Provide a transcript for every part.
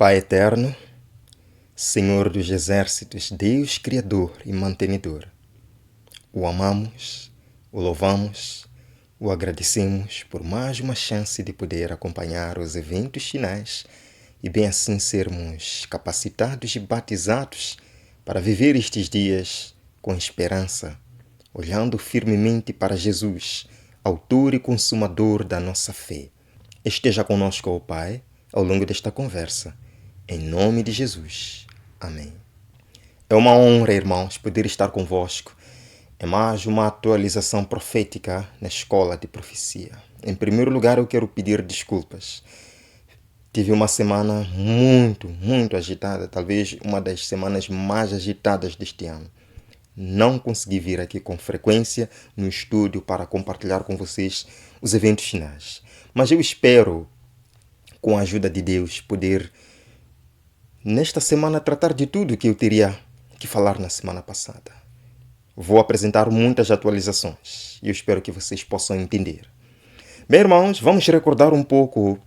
Pai eterno, Senhor dos exércitos, Deus Criador e Mantenedor, o amamos, o louvamos, o agradecemos por mais uma chance de poder acompanhar os eventos finais e bem assim sermos capacitados e batizados para viver estes dias com esperança, olhando firmemente para Jesus, autor e consumador da nossa fé. Esteja conosco, ó Pai, ao longo desta conversa. Em nome de Jesus. Amém. É uma honra, irmãos, poder estar convosco em mais uma atualização profética na Escola de Profecia. Em primeiro lugar, eu quero pedir desculpas. Tive uma semana muito agitada, talvez uma das semanas mais agitadas deste ano. Não consegui vir aqui com frequência no estúdio para compartilhar com vocês os eventos finais. Mas eu espero, com a ajuda de Deus, poder, nesta semana, tratar de tudo que eu teria que falar na semana passada. Vou apresentar muitas atualizações e eu espero que vocês possam entender. Bem, irmãos, vamos recordar um pouco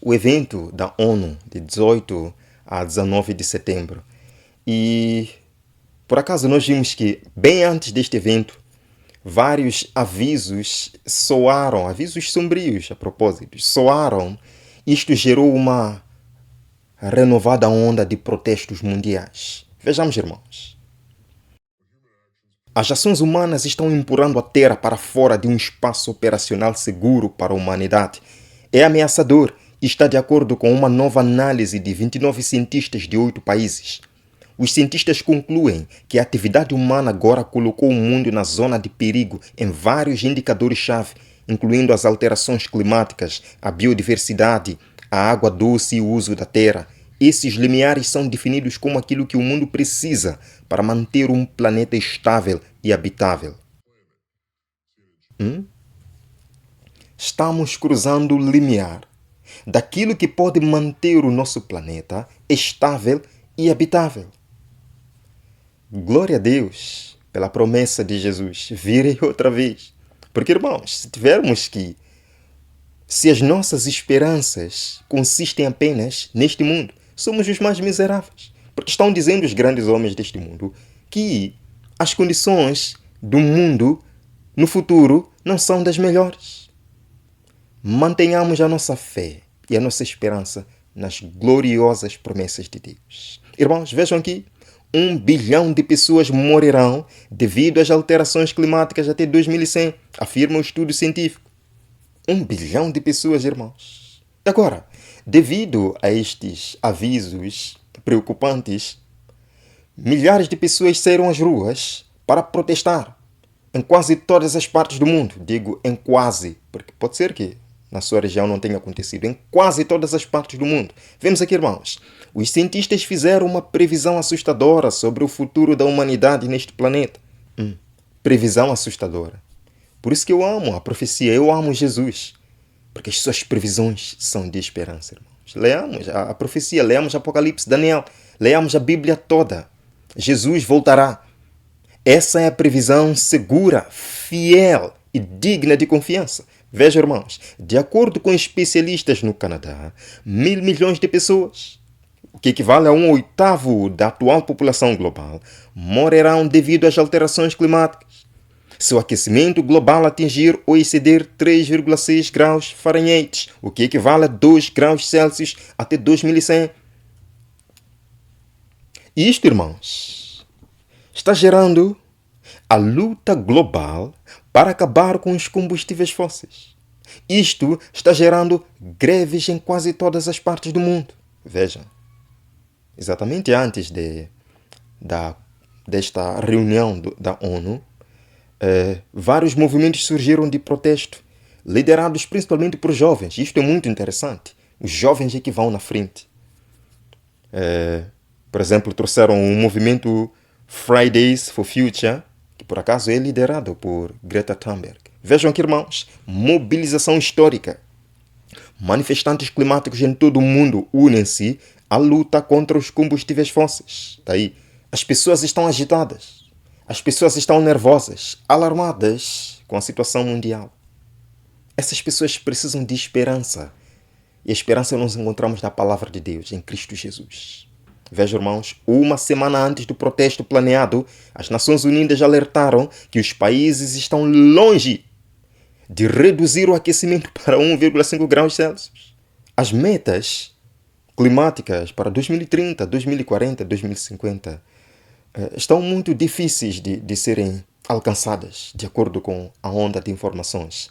o evento da ONU de 18 a 19 de setembro. E, por acaso, nós vimos que, bem antes deste evento, vários avisos soaram, avisos sombrios a propósito, soaram. Isto gerou uma renovada onda de protestos mundiais. Vejamos, irmãos. As ações humanas estão empurrando a Terra para fora de um espaço operacional seguro para a humanidade. É ameaçador e está de acordo com uma nova análise de 29 cientistas de 8 países. Os cientistas concluem que a atividade humana agora colocou o mundo na zona de perigo em vários indicadores-chave, incluindo as alterações climáticas, a biodiversidade, a água doce e o uso da terra. Esses limiares são definidos como aquilo que o mundo precisa para manter um planeta estável e habitável. Estamos cruzando o limiar daquilo que pode manter o nosso planeta estável e habitável. Glória a Deus pela promessa de Jesus. Virei outra vez. Porque, irmãos, se as nossas esperanças consistem apenas neste mundo, somos os mais miseráveis. Porque estão dizendo os grandes homens deste mundo que as condições do mundo no futuro não são das melhores. Mantenhamos a nossa fé e a nossa esperança nas gloriosas promessas de Deus. Irmãos, vejam aqui. 1 bilhão de pessoas morrerão devido às alterações climáticas até 2100, afirma um estudo científico. 1 bilhão de pessoas, irmãos. Agora, devido a estes avisos preocupantes, milhares de pessoas saíram às ruas para protestar em quase todas as partes do mundo. Digo em quase, porque pode ser que na sua região não tenha acontecido. Em quase todas as partes do mundo. Vemos aqui, irmãos. Os cientistas fizeram uma previsão assustadora sobre o futuro da humanidade neste planeta. Previsão assustadora. Por isso que eu amo a profecia, eu amo Jesus. Porque as suas previsões são de esperança, irmãos. Leamos a profecia, leamos Apocalipse, Daniel, leamos a Bíblia toda. Jesus voltará. Essa é a previsão segura, fiel e digna de confiança. Veja, irmãos, de acordo com especialistas no Canadá, 1.000 milhões de pessoas, o que equivale a 1/8 da atual população global, morrerão devido às alterações climáticas. Se o aquecimento global atingir ou exceder 3,6 graus Fahrenheit, o que equivale a 2 graus Celsius até 2100. E isto, irmãos, está gerando a luta global para acabar com os combustíveis fósseis. Isto está gerando greves em quase todas as partes do mundo. Vejam, exatamente antes desta reunião da ONU, vários movimentos surgiram de protesto, liderados principalmente por jovens. Isto é muito interessante. Os jovens é que vão na frente. Por exemplo, trouxeram o movimento Fridays for Future, que por acaso é liderado por Greta Thunberg. Vejam aqui, irmãos, mobilização histórica. Manifestantes climáticos em todo o mundo unem-se à luta contra os combustíveis fósseis. Daí, as pessoas estão agitadas, as pessoas estão nervosas, alarmadas com a situação mundial. Essas pessoas precisam de esperança, E a esperança nós encontramos na palavra de Deus, em Cristo Jesus. Veja, irmãos, uma semana antes do protesto planeado, as Nações Unidas alertaram que os países estão longe de reduzir o aquecimento para 1,5 graus Celsius. As metas climáticas para 2030, 2040, 2050 estão muito difíceis de serem alcançadas, de acordo com a onda de informações.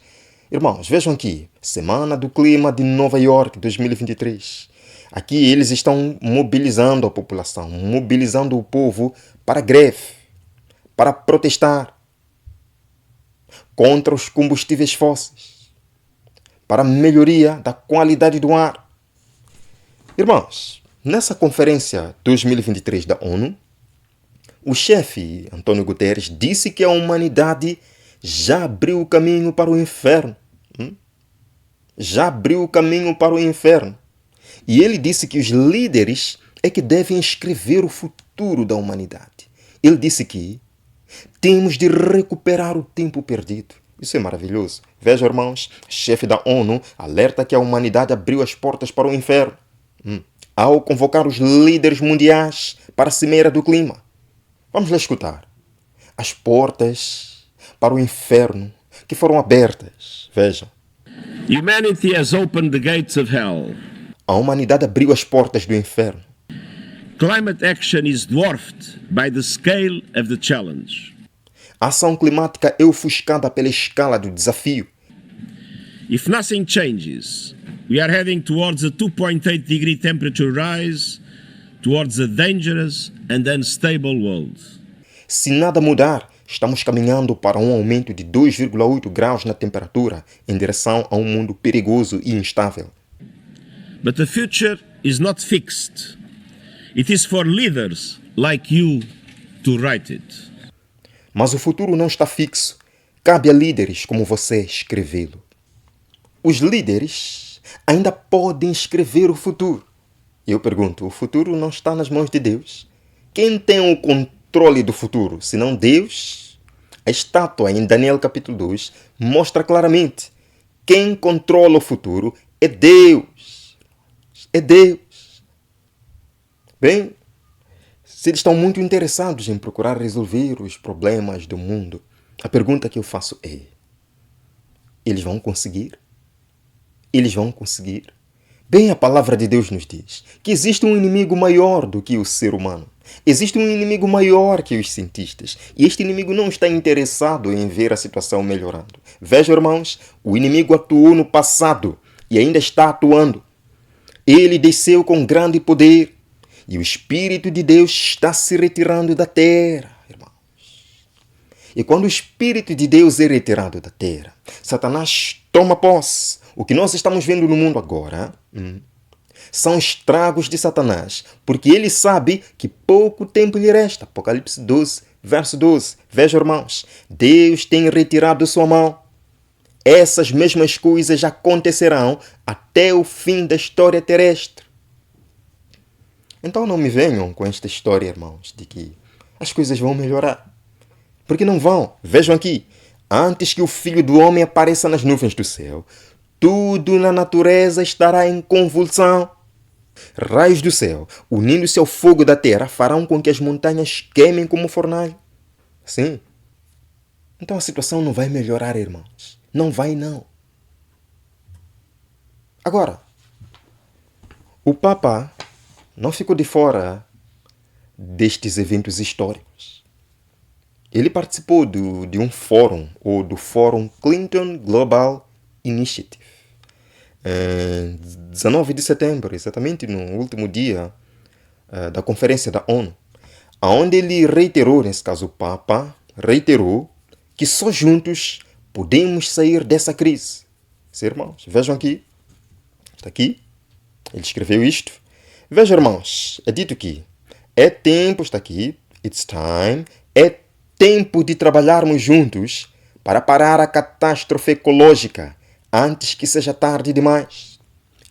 Irmãos, vejam aqui, Semana do Clima de Nova York 2023. Aqui eles estão mobilizando a população, mobilizando o povo para greve, para protestar contra os combustíveis fósseis, para a melhoria da qualidade do ar. Irmãos, nessa conferência 2023 da ONU, o chefe António Guterres disse que a humanidade já abriu o caminho para o inferno. Já abriu o caminho para o inferno. E ele disse que os líderes é que devem escrever o futuro da humanidade. Ele disse que temos de recuperar o tempo perdido. Isso é maravilhoso. Veja, irmãos, o chefe da ONU alerta que a humanidade abriu as portas para o inferno ao convocar os líderes mundiais para a Cimeira do Clima. Vamos lá escutar. As portas para o inferno que foram abertas. Vejam. Humanity has opened the gates of hell. A humanidade abriu as portas do inferno. Climate action is dwarfed by the scale of the challenge. A ação climática é ofuscada pela escala do desafio. If nothing changes, we are heading towards a 2.8 degree temperature rise, towards a dangerous and unstable world. Se nada mudar, estamos caminhando para um aumento de 2,8 graus na temperatura em direção a um mundo perigoso e instável. But the future is not fixed. It is for leaders like you to write it. Mas o futuro não está fixo. Cabe a líderes como você escrevê-lo. Os líderes ainda podem escrever o futuro. Eu pergunto, o futuro não está nas mãos de Deus? Quem tem o controle do futuro, senão Deus? A estátua em Daniel capítulo 2 mostra claramente: quem controla o futuro é Deus. É Deus. Bem, se eles estão muito interessados em procurar resolver os problemas do mundo, a pergunta que eu faço é: eles vão conseguir? Eles vão conseguir? Bem, a palavra de Deus nos diz que existe um inimigo maior do que o ser humano. Existe um inimigo maior que os cientistas. E este inimigo não está interessado em ver a situação melhorando. Vejam, irmãos, o inimigo atuou no passado e ainda está atuando. Ele desceu com grande poder e o Espírito de Deus está se retirando da terra, irmãos. E quando o Espírito de Deus é retirado da terra, Satanás toma posse. O que nós estamos vendo no mundo agora são estragos de Satanás, porque ele sabe que pouco tempo lhe resta. Apocalipse 12, verso 12. Veja, irmãos, Deus tem retirado sua mão. Essas mesmas coisas acontecerão até o fim da história terrestre. Então não me venham com esta história, irmãos, de que as coisas vão melhorar. Porque não vão. Vejam aqui. Antes que o Filho do Homem apareça nas nuvens do céu, tudo na natureza estará em convulsão. Raios do céu, unindo-se ao fogo da terra, farão com que as montanhas queimem como fornalha. Sim. Então a situação não vai melhorar, irmãos. Não vai, não. Agora, o Papa não ficou de fora destes eventos históricos. Ele participou de um fórum, ou do Fórum Clinton Global Initiative, em 19 de setembro, exatamente no último dia da conferência da ONU, onde ele reiterou, nesse caso o Papa, reiterou que só juntos podemos sair dessa crise. Sim, irmãos, vejam aqui, está aqui, ele escreveu isto. Vejam, irmãos, é dito que é tempo, está aqui, it's time, é tempo de trabalharmos juntos para parar a catástrofe ecológica antes que seja tarde demais.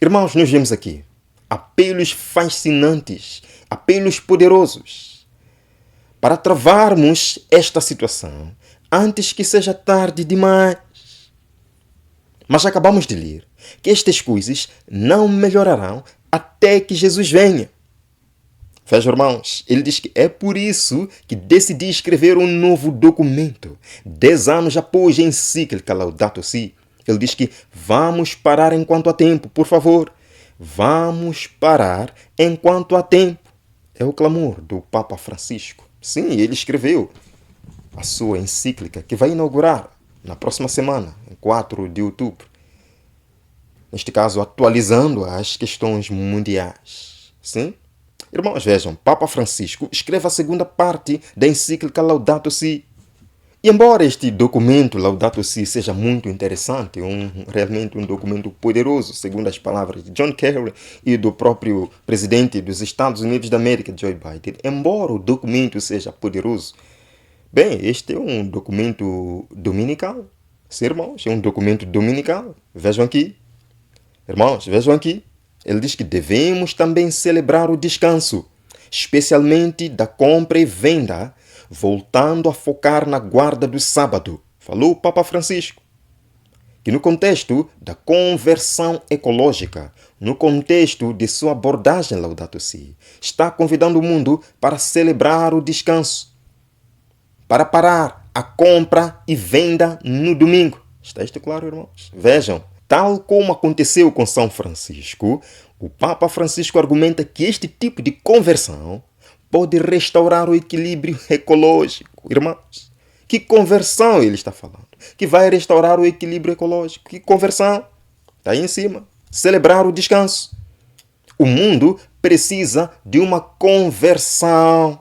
Irmãos, nós vemos aqui apelos fascinantes, apelos poderosos para travarmos esta situação antes que seja tarde demais. Mas acabamos de ler que estas coisas não melhorarão até que Jesus venha. Veja, irmãos, ele diz que é por isso que decidi escrever um novo documento, 10 anos após a encíclica Laudato Si. Ele diz que vamos parar enquanto há tempo, por favor. Vamos parar enquanto há tempo. É o clamor do Papa Francisco. Sim, ele escreveu a sua encíclica, que vai inaugurar na próxima semana, em 4 de outubro. Neste caso, atualizando as questões mundiais. Sim? Irmãos, vejam, Papa Francisco escreve a segunda parte da encíclica Laudato Si. E embora este documento, Laudato Si, seja muito interessante, realmente um documento poderoso, segundo as palavras de John Kerry e do próprio presidente dos Estados Unidos da América, Joe Biden, embora o documento seja poderoso, bem, este é um documento dominical. Sim, irmãos, é um documento dominical. Vejam aqui. Irmãos, vejam aqui. Ele diz que devemos também celebrar o descanso, especialmente da compra e venda, voltando a focar na guarda do sábado. Falou o Papa Francisco. Que no contexto da conversão ecológica, no contexto de sua abordagem Laudato Si, está convidando o mundo para celebrar o descanso, para parar a compra e venda no domingo. Está isto claro, irmãos? Vejam. Tal como aconteceu com São Francisco, o Papa Francisco argumenta que este tipo de conversão pode restaurar o equilíbrio ecológico. Irmãos, que conversão ele está falando? Que vai restaurar o equilíbrio ecológico. Que conversão? Está aí em cima. Celebrar o descanso. O mundo precisa de uma conversão.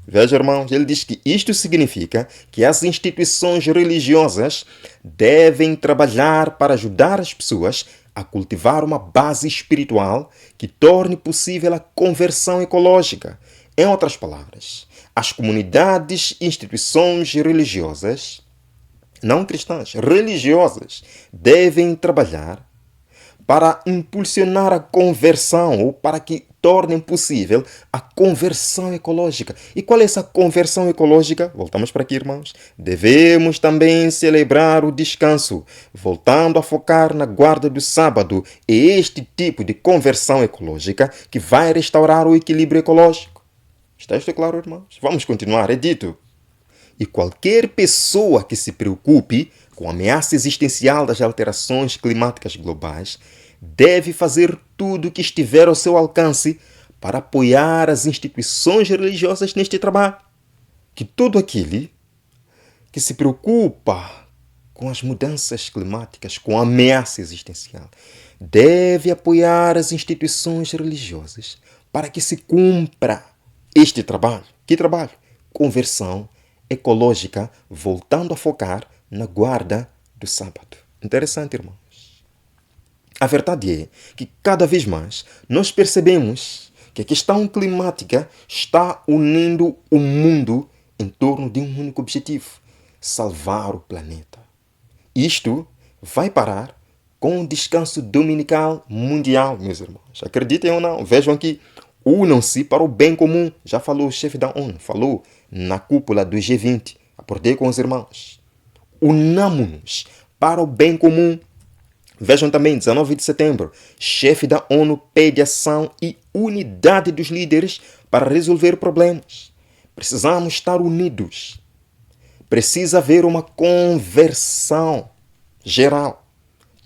Veja, irmãos, ele diz que isto significa que as instituições religiosas devem trabalhar para ajudar as pessoas a cultivar uma base espiritual que torne possível a conversão ecológica. Em outras palavras, as comunidades e instituições religiosas, não cristãs, religiosas, devem trabalhar para impulsionar a conversão ou para que tornem possível a conversão ecológica. E qual é essa conversão ecológica? Voltamos para aqui, irmãos. Devemos também celebrar o descanso, voltando a focar na guarda do sábado. É este tipo de conversão ecológica que vai restaurar o equilíbrio ecológico. Está isto claro, irmãos? Vamos continuar, é dito. E qualquer pessoa que se preocupe com a ameaça existencial das alterações climáticas globais deve fazer tudo o que estiver ao seu alcance para apoiar as instituições religiosas neste trabalho. Que todo aquele que se preocupa com as mudanças climáticas, com a ameaça existencial, deve apoiar as instituições religiosas para que se cumpra este trabalho. Que trabalho? Conversão ecológica, voltando a focar na guarda do sábado. Interessante, irmãos. A verdade é que cada vez mais nós percebemos que a questão climática está unindo o mundo em torno de um único objetivo: salvar o planeta. Isto vai parar com o descanso dominical mundial, meus irmãos. Acreditem ou não, vejam aqui. Unam-se para o bem comum. Já falou o chefe da ONU, falou na cúpula do G20. Acordei com os irmãos. Unamos-nos para o bem comum. Vejam também, 19 de setembro, chefe da ONU pede ação e unidade dos líderes para resolver problemas. Precisamos estar unidos. Precisa haver uma conversão geral.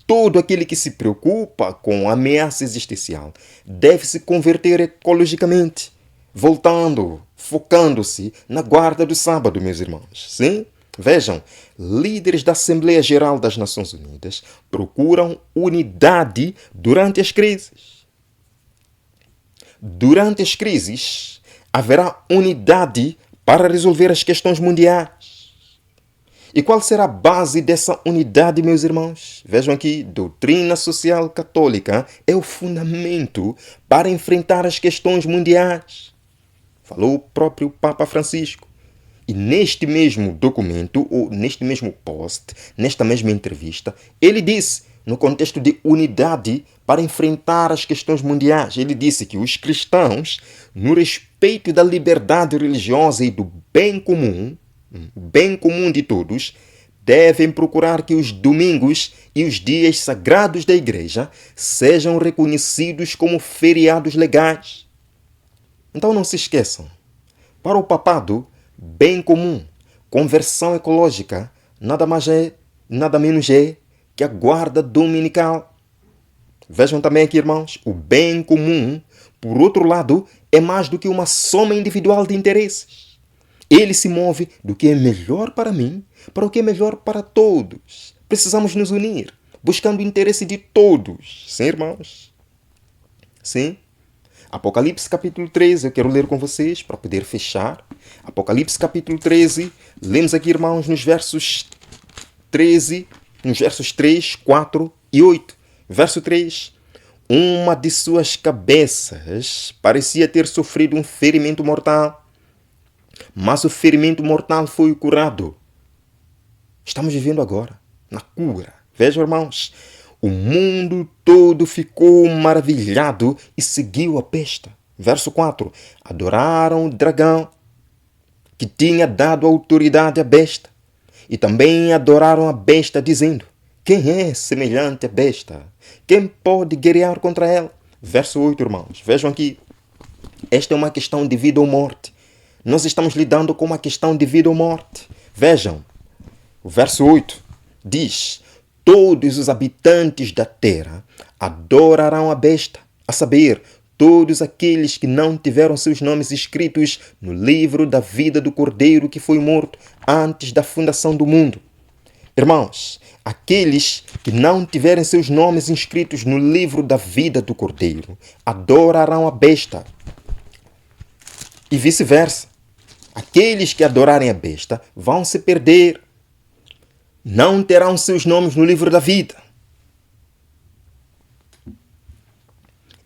Todo aquele que se preocupa com a ameaça existencial deve se converter ecologicamente, voltando, focando-se na guarda do sábado, meus irmãos. Sim? Vejam, líderes da Assembleia Geral das Nações Unidas procuram unidade durante as crises. Durante as crises, haverá unidade para resolver as questões mundiais. E qual será a base dessa unidade, meus irmãos? Vejam aqui, doutrina social católica é o fundamento para enfrentar as questões mundiais. Falou o próprio Papa Francisco. E neste mesmo documento, ou neste mesmo post, nesta mesma entrevista, ele disse, no contexto de unidade para enfrentar as questões mundiais, ele disse que os cristãos, no respeito da liberdade religiosa e do bem comum de todos, devem procurar que os domingos e os dias sagrados da igreja sejam reconhecidos como feriados legais. Então não se esqueçam, para o papado, bem comum, conversão ecológica, nada mais é, nada menos é que a guarda dominical. Vejam também aqui, irmãos, o bem comum, por outro lado, é mais do que uma soma individual de interesses. Ele se move do que é melhor para mim, para o que é melhor para todos. Precisamos nos unir, buscando o interesse de todos. Sim, irmãos? Sim? Apocalipse capítulo 13, eu quero ler com vocês para poder fechar. Apocalipse capítulo 13, lemos aqui, irmãos, nos versos 13, nos versos 3, 4 e 8. Verso 3. Uma de suas cabeças parecia ter sofrido um ferimento mortal, mas o ferimento mortal foi curado. Estamos vivendo agora na cura. Vejam, irmãos, o mundo todo ficou maravilhado e seguiu a besta. Verso 4. Adoraram o dragão, que tinha dado autoridade à besta, e também adoraram a besta, dizendo: quem é semelhante à besta? Quem pode guerrear contra ela? Verso 8, irmãos. Vejam aqui. Esta é uma questão de vida ou morte. Nós estamos lidando com uma questão de vida ou morte. Vejam. O verso 8 diz: todos os habitantes da terra adorarão a besta, a saber, todos aqueles que não tiveram seus nomes escritos no livro da vida do Cordeiro que foi morto antes da fundação do mundo. Irmãos, aqueles que não tiverem seus nomes inscritos no livro da vida do Cordeiro adorarão a besta. E vice-versa. Aqueles que adorarem a besta vão se perder. Não terão seus nomes no livro da vida.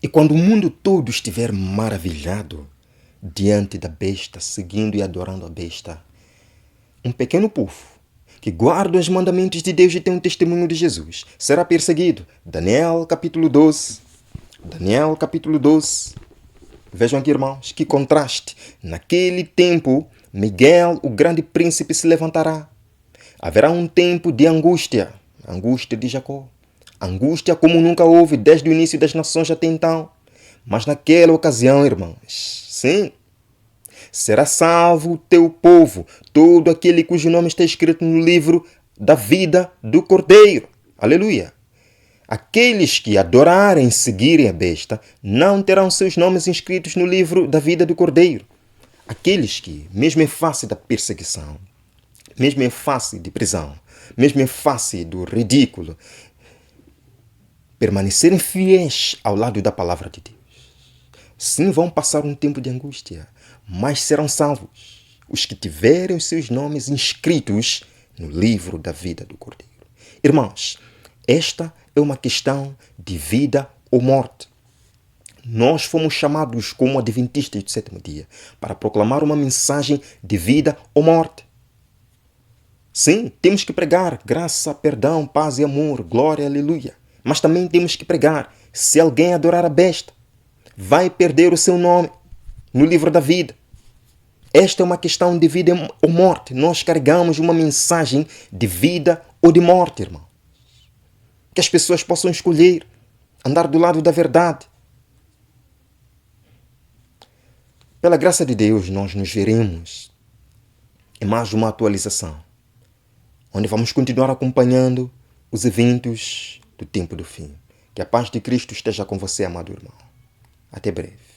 E quando o mundo todo estiver maravilhado diante da besta, seguindo e adorando a besta, um pequeno povo que guarda os mandamentos de Deus e tem um testemunho de Jesus será perseguido. Daniel capítulo 12. Daniel capítulo 12. Vejam aqui, irmãos, que contraste. Naquele tempo, Miguel, o grande príncipe, se levantará. Haverá um tempo de angústia, angústia de Jacó. Angústia como nunca houve desde o início das nações até então. Mas naquela ocasião, irmãos, sim, será salvo o teu povo, todo aquele cujo nome está escrito no livro da vida do Cordeiro. Aleluia! Aqueles que adorarem e seguirem a besta não terão seus nomes inscritos no livro da vida do Cordeiro. Aqueles que, mesmo em face da perseguição, mesmo em face de prisão, mesmo em face do ridículo, permanecerem fiéis ao lado da palavra de Deus. Sim, vão passar um tempo de angústia, mas serão salvos os que tiverem os seus nomes inscritos no livro da vida do Cordeiro. Irmãos, esta é uma questão de vida ou morte. Nós fomos chamados como adventistas do sétimo dia para proclamar uma mensagem de vida ou morte. Sim, temos que pregar graça, perdão, paz e amor, glória, aleluia. Mas também temos que pregar: se alguém adorar a besta, vai perder o seu nome no livro da vida. Esta é uma questão de vida ou morte. Nós carregamos uma mensagem de vida ou de morte, irmão. Que as pessoas possam escolher andar do lado da verdade. Pela graça de Deus, nós nos veremos em mais uma atualização, onde vamos continuar acompanhando os eventos do tempo do fim. Que a paz de Cristo esteja com você, amado irmão. Até breve.